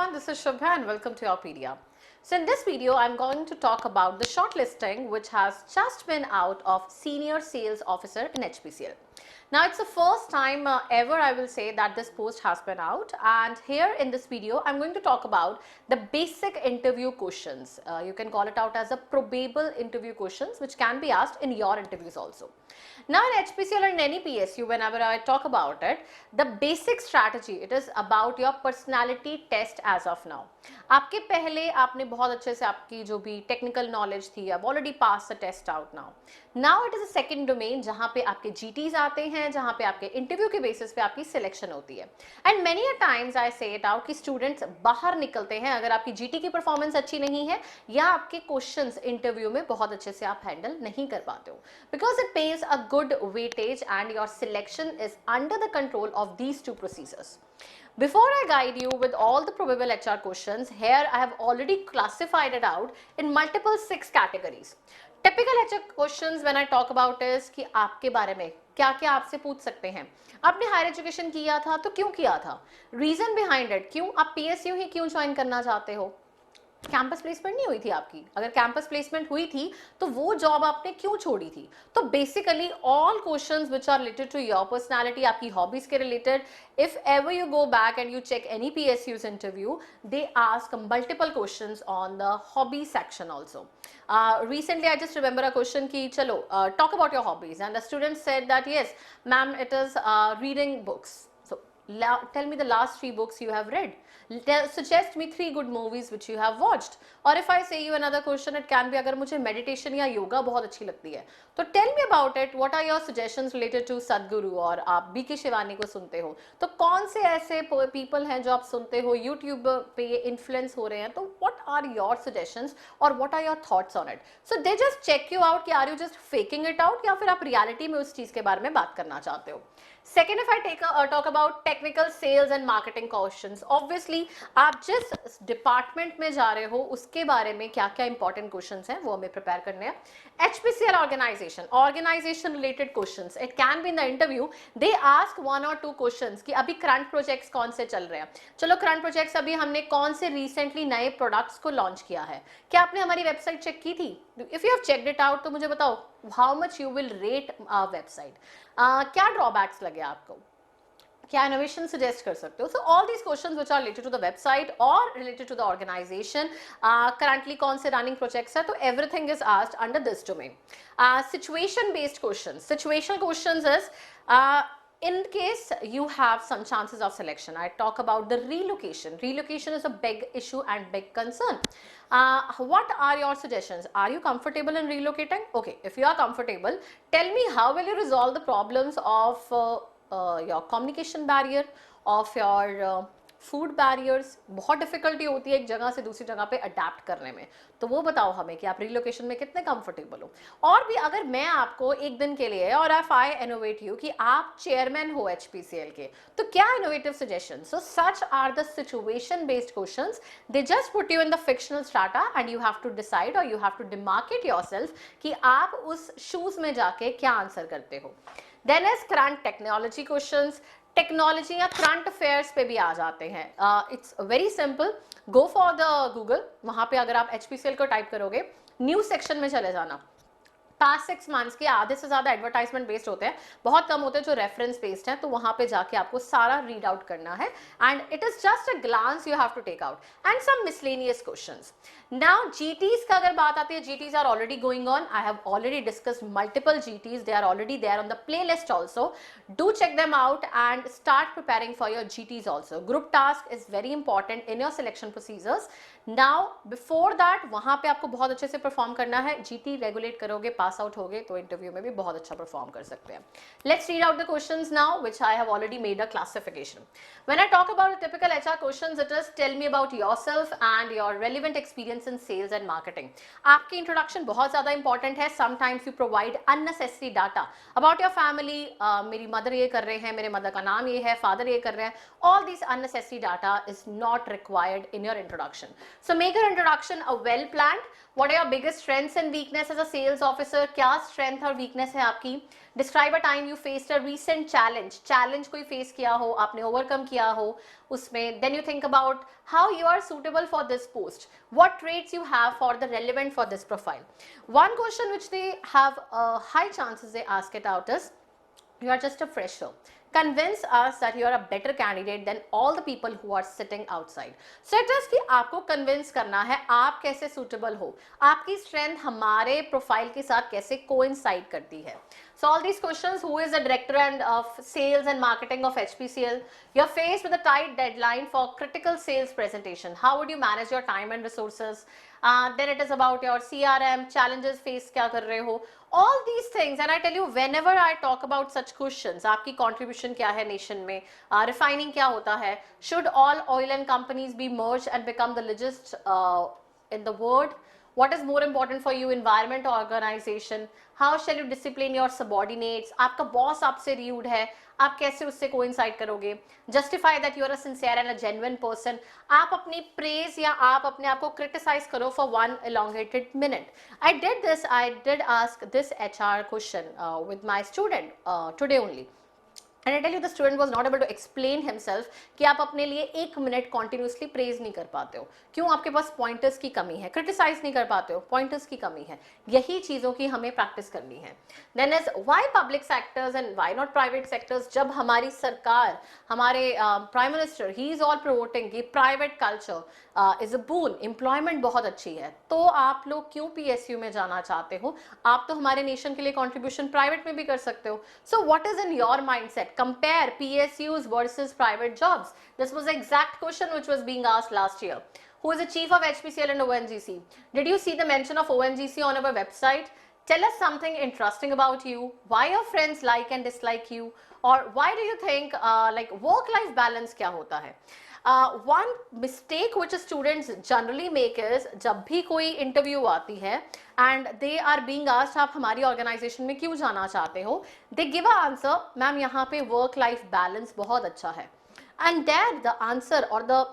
everyone, this is Shubha and welcome to Outpedia. So in this video, I'm going to talk about the shortlisting which has just been out of Senior Sales Officer in HPCL. Now it's the first time ever I will say that this post has been out, and here in this video I'm going to talk about the basic interview questions. You can call it out as a probable interview questions which can be asked in your interviews also. Now in HPCL or in any PSU, whenever I talk about it, the basic strategy, it is about your personality test as of now. आपके पहले आपने बहुत अच्छे से आपकी जो भी technical knowledge थी, अब already pass the test out now it is a second domain जहां पे आपके जीटीज आते हैं, जहां पे आपके इंटरव्यू के बेसिस पे आपकी सिलेक्शन होती है. And many a times I से इट आउट कि स्टूडेंट्स बाहर निकलते हैं अगर आपकी जीटी की परफॉर्मेंस अच्छी नहीं है या आपके क्वेश्चंस इंटरव्यू में बहुत अच्छे से आप हैंडल नहीं कर पाते हो, because it pays a good weightage and your selection is under the control of these two procedures. Before I guide you with all the probable HR questions, here I have already classified it out in multiple 6 categories. Typical HR questions when I talk about is कि आपके बारे में क्या क्या आपसे पूछ सकते हैं. आपने हायर एजुकेशन किया था तो क्यों किया था, रीजन बिहाइंड इट, क्यों आप पीएसयू ही क्यों ज्वाइन करना चाहते हो, कैंपस प्लेसमेंट नहीं हुई थी आपकी, अगर कैंपस प्लेसमेंट हुई थी तो वो जॉब आपने क्यों छोड़ी थी. तो basically all questions which are related to your personality, आपकी हॉबीज के related. If ever you go back and you check any PSUs interview, they ask multiple questions on the hobby section also. Recently I just remember a question ki chalo talk about your hobbies, and the student said that yes ma'am, it is reading books. So tell me the last 3 books you have read. Suggest me 3 good movies which you have watched. Or if I say you another question, it can be अगर मुझे meditation या yoga बहुत अच्छी लगती है तो tell me about it. What are your suggestions related to सदगुरु, और आप बीके शिवानी को सुनते हो तो कौन से ऐसे people हैं जो आप सुनते हो, YouTube पे ये influence हो रहे हैं, तो what are your suggestions or what are your thoughts on it. So they just check you out कि are you just faking it out या फिर आप reality में उस चीज के बारे में बात करना चाहते हो. Second, if I talk about technical sales and marketing questions, obviously आप जिस डिपार्टमेंट में जा रहे हो उसके बारे में क्या क्या इंपॉर्टेंट क्वेश्चंस हैं वो हमें प्रिपेयर करने हैं. HPCL organization related questions, it can be in the interview, they ask 1 or 2 questions कि अभी करंट प्रोजेक्ट्स कौन से चल रहे हैं. चलो करंट प्रोजेक्ट्स अभी हमने कौन से रिसेंटली नए प्रोडक्ट्स को लॉन्च किया है, क्या आपने हमारी वेबसाइट चेक की थी. If you have checked it out तो मुझे बताओ how much you will rate website. क्या ड्रॉबैक्स लगे आपको, क्या इनोवेशन सजेस्ट कर सकते हो. So all these questions which are related to the website और related to the organisation, currently कौन से रनिंग प्रोजेक्ट्स है, तो everything is asked under this domain. Situation based questions, situational questions is in case you have some chances of selection. I talk about the relocation is a big issue and big concern. What are your suggestions? Are you comfortable in relocating? Okay, if you are comfortable, tell me how will you resolve the problems of your communication barrier, of your food barriers. बहुत difficulty होती है एक जगह से दूसरी जगह पे adapt करने में, तो वो बताओ हमें कि आप रिलोकेशन में कितने कंफर्टेबल हो. और भी अगर मैं आपको एक दिन के लिए, और इफ आई इनोवेट यू कि आप चेयरमैन हो HPCL के, तो क्या innovative suggestion. So such are the situation based questions. They just put you in the fictional strata and you have to decide और you have to demarcate yourself कि आप उस शूज में जाके क्या आंसर करते हो. Then is current technology questions. Technology या करंट अफेयर्स पे भी आ जाते हैं. It's very simple, go for the Google, वहां पे अगर आप HPCL को टाइप करोगे न्यूज सेक्शन में चले जाना. पास्ट 6 मंथ्स के आधे से ज्यादा एडवर्टाइजमेंट बेस्ड होते हैं, बहुत कम होते हैं जो रेफरेंस बेस्ड हैं, तो वहां पे जाके आपको सारा रीड आउट करना है and it is just a glance you have to take out and some miscellaneous questions. Now GTs का अगर बात आती है, GTs are already going on. I have already discussed multiple GTs, they are already there on the playlist also. Do check them out and start preparing for your GTs also. Group task is very important in your selection procedures. Now before that वहां पे आपको बहुत अच्छे से perform करना है. GT regulate करोगे, pass out होगे तो इंटरव्यू में भी बहुत अच्छा परफॉर्म कर सकते हैं. Let's read out the questions now which I have already made a classification. When I talk about typical HR questions, it is tell me about yourself and your relevant experience in sales and marketing. आपकी introduction बहुत ज्यादा important है. Sometimes you provide unnecessary data about your family. मेरी mother ये कर रहे हैं, मेरे मदर का नाम ये है, फादर ये कर रहे हैं. All this unnecessary data is not required in your introduction. So make your introduction a well planned. What are your biggest strengths and weakness as a sales officer? क्या strength और weakness है आपकी? Describe a time you faced a recent challenge. Challenge कोई face किया हो, आपने overcome किया हो उसमें. Then you think about how you are suitable for this post. What traits you have for the relevant for this profile. One question which they have high chances they ask it out is, you are just a fresher. Convince us that you are a better candidate than all the people who are sitting outside. So it is कि आपको convince करना है आप कैसे suitable हो, आपकी strength हमारे profile के साथ कैसे coincide करती है. So all these questions, who is the director and of sales and marketing of HPCL? You're faced with a tight deadline for critical sales presentation. How would you manage your time and resources? Then it is about your CRM, challenges face क्या कर रहे हो? All these things, and I tell you, whenever I talk about such questions, आपकी contribution क्या है nation में, refining क्या होता है, should all oil and companies be merged and become the largest in the world? What is more important for you, environment or organization? How shall you discipline your subordinates? आपका boss आपसे rude है, आप कैसे उससे coincide करोगे? Justify that you are a sincere and a genuine person. आप अपनी praise या आप अपने आप को criticize करो for one elongated minute. I did ask this HR question with my student today only. And I tell you, the student was not able to explain himself कि आप अपने लिए 1 मिनट continuously praise नहीं कर पाते हो. क्यों? आपके पास pointers की कमी है. Criticize नहीं कर पाते हो. Pointers की कमी है. यही चीज़ों की हमें practice करनी है. Then is why public sectors and why not private sectors? जब हमारी सरकार, हमारे Prime Minister, he is all promoting कि private culture is a boon, employment बहुत अच्छी है. तो आप लोग क्यों PSU में जाना चाहते हो? आप तो हमारे nation के लिए contribution private में भी कर सकते हो. So what is in your mindset? Compare PSUs versus private jobs. This was the exact question which was being asked last year. Who is the chief of HPCL and ONGC? Did you see the mention of ONGC on our website? Tell us something interesting about you. Why your friends like and dislike you? Or why do you think like work-life balance क्या होता है? One mistake which students generally make is जब भी कोई interview आती है and they are being asked आप हमारी organization में क्यों जाना चाहते हो, they give a answer, ma'am यहाँ पे work life balance बहुत अच्छा है, and there the answer or the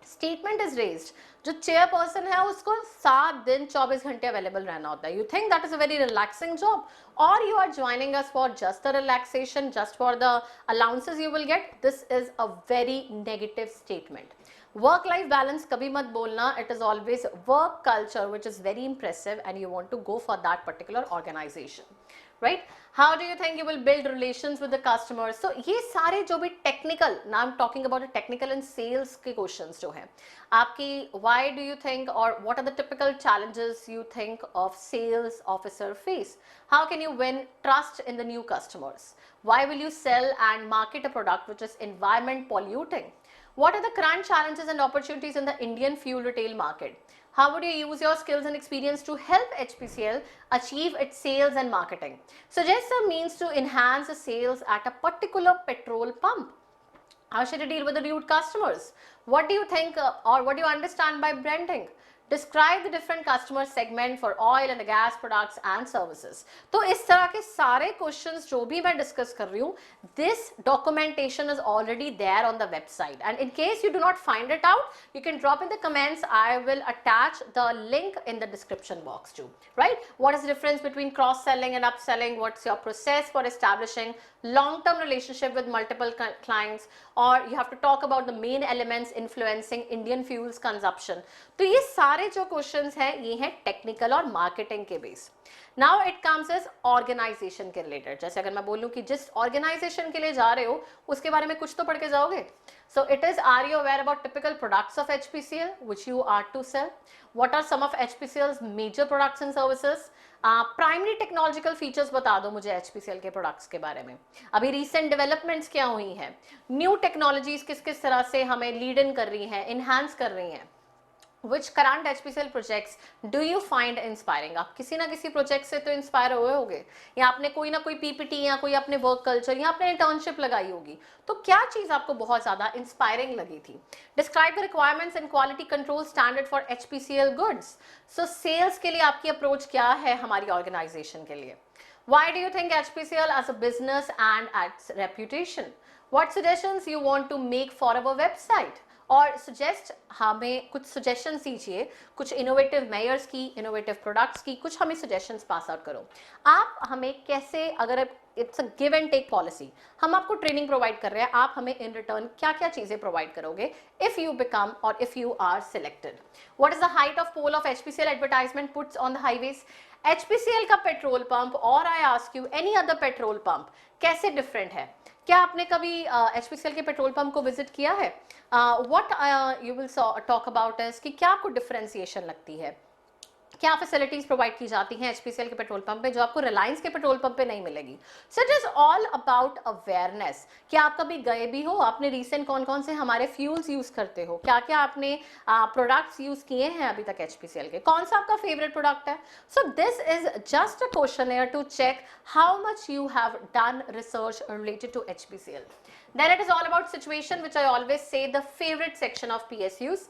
statement is raised, जो chairperson है उसको 7 दिन 24 घंटे अवेलेबल रहना होता है. You think that is a very relaxing job, or you are joining us for just the relaxation, just for the allowances you will get? This is a very negative statement. Work life balance कभी मत बोलना. It is always work culture which is very impressive and you want to go for that particular organization, right? How do you think you will build relations with the customers? So ये सारे जो भी technical, now I'm talking about the technical and sales के questions जो हैं आपकी, why do you think or what are the typical challenges you think of sales officer face? How can you win trust in the new customers? Why will you sell and market a product which is environment polluting? What are the current challenges and opportunities in the Indian fuel retail market? How would you use your skills and experience to help HPCL achieve its sales and marketing? Suggest some means to enhance the sales at a particular petrol pump. How should you deal with the rude customers? What do you think or what do you understand by branding? Describe the different customer segment for oil and gas products and services. तो इस तरह के सारे questions जो भी मैं discuss कर रही हूँ, this documentation is already there on the website. And in case you do not find it out, you can drop in the comments. I will attach the link in the description box too. Right? What is the difference between cross-selling and upselling? What's your process for establishing long-term relationship with multiple clients? Or you have to talk about the main elements influencing Indian fuels consumption. तो ये सारे जो questions हैं ये हैं technical और marketing के base. Now it comes is organisation के रिलेटेड. जैसे अगर मैं बोलूं कि जिस ऑर्गेनाइजेशन के लिए जा रहे हो उसके बारे में कुछ तो पढ़ के जाओगे. So it is, are you aware about typical products of HPCL which you are to sell? What are some of HPCL's major products and services? Primary technological features बता दो मुझे HPCL के प्रोडक्ट्स के बारे में. अभी रिसेंट डेवलपमेंट्स क्या हुई हैं, न्यू टेक्नोलॉजीज किस किस तरह से हमें लीड इन कर रही हैं, इनहांस कर रही हैं. Which current HPCL projects do you find inspiring? आप किसी ना किसी प्रोजेक्ट से तो इंस्पायर हुए होगे, या आपने कोई ना कोई PPT या कोई अपने वर्क कल्चर या अपने इंटर्नशिप लगाई होगी. तो क्या चीज़ आपको बहुत ज़्यादा इंस्पायरिंग लगी थी? Describe the requirements and quality control standard for HPCL goods. So sales के लिए आपकी अप्रोच क्या है हमारी ऑर्गेनाइजेशन के लिए? Why do you think HPCL as a business and its reputation? What suggestions you want to make for our website? और suggest हमें कुछ सजेशंस दीजिए, कुछ इनोवेटिव मेयर्स की, इनोवेटिव प्रोडक्ट्स की, कुछ हमें सजेशंस पास आउट करो। आप हमें कैसे, अगर it's a give and take policy, हम आपको ट्रेनिंग प्रोवाइड कर रहे हैं, आप हमें इन रिटर्न क्या क्या चीजें प्रोवाइड करोगे इफ यू बिकम और if you are selected. What is the height of pole of HPCL advertisement puts on the highways? HPCL का पेट्रोल पंप और I ask you any other petrol pump कैसे different है? क्या आपने कभी HPCL के petrol pump को visit किया है? What you will talk about is कि क्या आपको डिफरेंशिएशन लगती है, क्या फैसिलिटीज प्रोवाइड की जाती हैं एचपीसीएल के पेट्रोल पंप पे जो आपको रिलायंस के पेट्रोल पंप पे नहीं मिलेगी। सो it is all about awareness. क्या आप कभी गए भी हो, आपने रिसेंट कौन कौन से हमारे फ्यूल्स यूज करते हो, क्या क्या आपने प्रोडक्ट्स यूज किए हैं अभी तक एचपीसीएल के, कौन सा आपका फेवरेट प्रोडक्ट है? So this is just a questionnaire to check how much you have done research related to HPCL. Then it is all about situation, which I always say the favorite section of PSUs.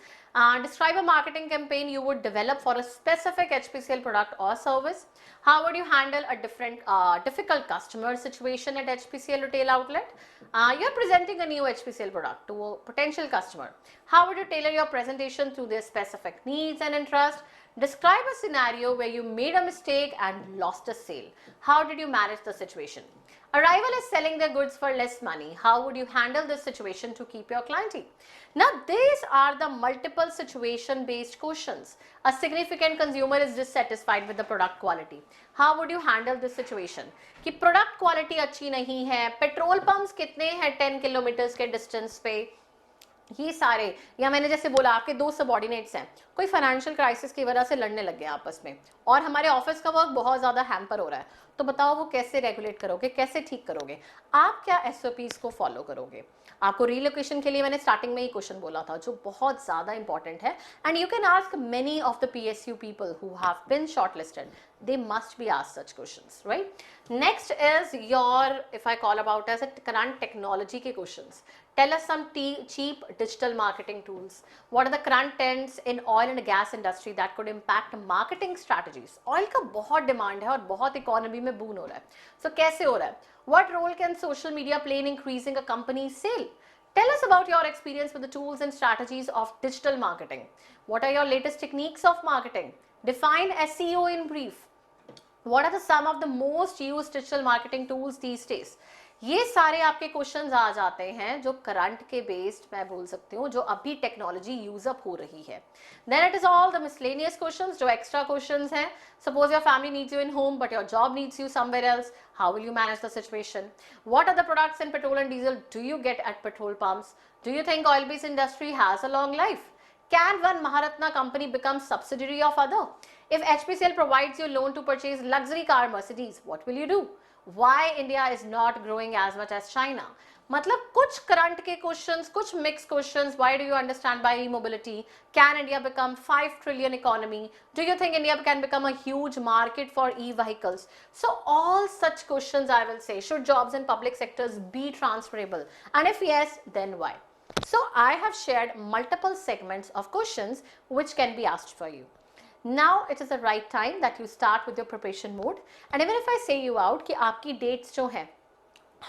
Describe a marketing campaign you would develop for a specific HPCL product or service. How would you handle a difficult customer situation at HPCL retail outlet? You're presenting a new HPCL product to a potential customer. How would you tailor your presentation to their specific needs and interest? Describe a scenario where you made a mistake and lost a sale. How did you manage the situation? A rival is selling their goods for less money. How would you handle this situation to keep your clientele? Now, these are the multiple situation based questions. A significant consumer is dissatisfied with the product quality. How would you handle this situation? कि product quality अच्छी नहीं है, petrol pumps कितने हैं 10 kilometre के distance पे, ये सारे, या मैंने जैसे बोला आपके दो सबॉर्डिनेट्स हैं, कोई फाइनेंशियल क्राइसिस की वजह से लड़ने लग गए आपस में और हमारे ऑफिस का वर्क बहुत ज़्यादा हैम्पर हो रहा है, तो बताओ वो कैसे रेगुलेट करोगे, कैसे ठीक करोगे, आप क्या एसओपीज को फॉलो करोगे? आपको रीलोकेशन के लिए मैंने स्टार्टिंग में ही क्वेश्चन बोला था जो बहुत ज़्यादा इंपॉर्टेंट है, and you can ask many of the PSU people who have been shortlisted, they must be asked such questions, right? Next is your, if I call about as a current technology ke questions. Tell us some cheap digital marketing tools. What are the current trends in oil and gas industry that could impact marketing strategies? Oil का बहुत demand है और बहुत economy में बून हो रहा है, so कैसे हो रहा है? What role can social media play in increasing a company's sale? Tell us about your experience with the tools and strategies of digital marketing. What are your latest techniques of marketing? Define SEO in brief. What are some of the most used digital marketing tools these days? ये सारे आपके questions आ जाते हैं जो current के based मैं बोल सकती हूँ, जो अभी टेक्नोलॉजी यूज अप हो रही है. Then it is all the miscellaneous questions जो एक्स्ट्रा क्वेश्चंस हैं. Suppose your family needs you in home but your job needs you somewhere else. How will you manage the situation? What are the products in petrol and diesel do you get at petrol pumps? Do you think oil-based industry has a long life? Can one Maharatna company become subsidiary of other? If HPCL provides you loan to purchase luxury car Mercedes, what will you do? Why India is not growing as much as China? मतलब कुछ current के questions, कुछ mix questions. Why do you understand by e mobility? Can India become 5 trillion economy? Do you think India can become a huge market for e vehicles? So all such questions I will say. Should jobs in public sectors be transferable? And if yes, then why? So I have shared multiple segments of questions which can be asked for you. Now it is the right time that you start with your preparation mode, and even if I say you out कि आपकी dates जो हैं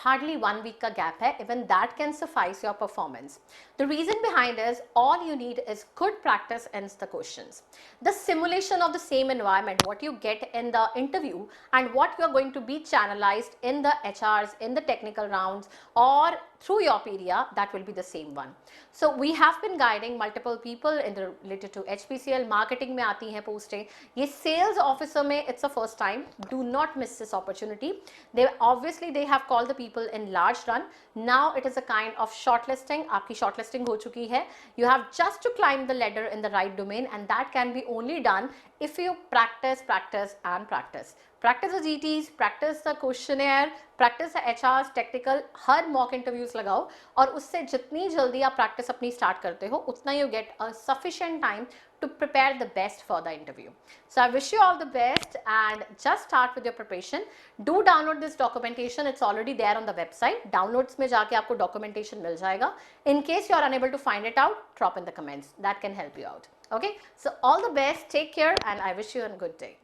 hardly 1 week का gap है, even that can suffice your performance. The reason behind is all you need is good practice and the questions. The simulation of the same environment, what you get in the interview and what you are going to be channelized in the HRs, in the technical rounds or through Yopedia, that will be the same one. So we have been guiding multiple people in the related to HPCL. Marketing में आती हैं पोस्टें, ये sales officer में it's the first time. Do not miss this opportunity. They have called the people in large run. Now it is a kind of shortlisting. आपकी shortlisting हो चुकी है. You have just to climb the ladder in the right domain, and that can be only done if you practice, practice and practice. Practice the GTs, practice the questionnaire, practice the HRs, technical, her mock interviews लगाओ और उससे जितनी जल्दी आप practice अपनी start करते हो उतना you get a sufficient time to prepare the best for the interview. So I wish you all the best and just start with your preparation. Do download this documentation. It's already there on the website. Downloads में जाके आपको documentation मिल जाएगा. In case you are unable to find it out, drop in the comments. That can help you out. Okay. So all the best. Take care and I wish you a good day.